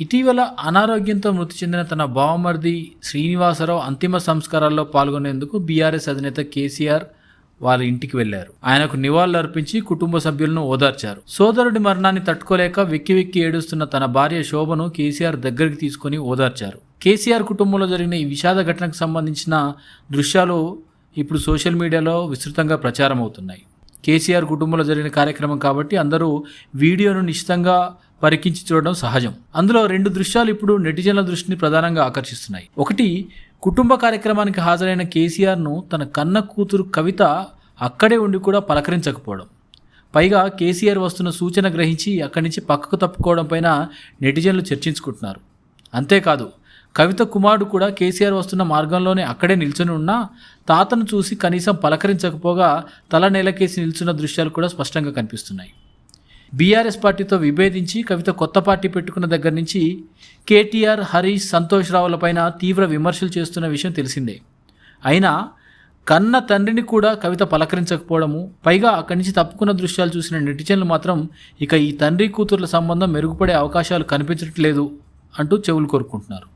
ఇటీవల అనారోగ్యంతో మృతి చెందిన తన బావమరిది శ్రీనివాసరావు అంతిమ సంస్కారాల్లో పాల్గొనేందుకు బీఆర్ఎస్ అధినేత కేసీఆర్ వాళ్ళ ఇంటికి వెళ్లారు. ఆయనకు నివాళులర్పించి కుటుంబ సభ్యులను ఓదార్చారు. సోదరుడి మరణాన్ని తట్టుకోలేక వెక్కి వెక్కి ఏడుస్తున్న తన భార్య శోభను కేసీఆర్ దగ్గరికి తీసుకుని ఓదార్చారు. కేసీఆర్ కుటుంబంలో జరిగిన ఈ విషాద ఘటనకు సంబంధించిన దృశ్యాలు ఇప్పుడు సోషల్ మీడియాలో విస్తృతంగా ప్రచారం అవుతున్నాయి. కేసీఆర్ కుటుంబంలో జరిగిన కార్యక్రమం కాబట్టి అందరూ వీడియోను నిశ్చితంగా పరికించి చూడడం సహజం. అందులో 2 దృశ్యాలు ఇప్పుడు నెటిజన్ల దృష్టిని ప్రధానంగా ఆకర్షిస్తున్నాయి. ఒకటి, కుటుంబ కార్యక్రమానికి హాజరైన కేసీఆర్ను తన కన్న కూతురు కవిత అక్కడే ఉండి కూడా పలకరించకపోవడం, పైగా కేసీఆర్ వస్తున్న సూచన గ్రహించి అక్కడి నుంచి పక్కకు తప్పుకోవడం పైన నెటిజన్లు చర్చించుకుంటున్నారు. అంతేకాదు, కవిత కుమారుడు కూడా కేసీఆర్ వస్తున్న మార్గంలోనే అక్కడే నిల్చొని ఉన్నా తాతను చూసి కనీసం పలకరించకపోగా తల నేలకేసి నిల్చున్న దృశ్యాలు కూడా స్పష్టంగా కనిపిస్తున్నాయి. బీఆర్ఎస్ పార్టీతో విభేదించి కవిత కొత్త పార్టీ పెట్టుకున్న దగ్గర నుంచి కేటీఆర్, హరీష్, సంతోష్ రావులపైన తీవ్ర విమర్శలు చేస్తున్న విషయం తెలిసిందే. అయినా కన్న తండ్రిని కూడా కవిత పలకరించకపోవడము, పైగా అక్కడి నుంచి తప్పుకున్న దృశ్యాలు చూసిన నెటిజన్లు మాత్రం ఇక ఈ తండ్రి కూతుర్ల సంబంధం మెరుగుపడే అవకాశాలు కనిపించట్లేదు అంటూ చెవులు కోరుకుంటున్నారు.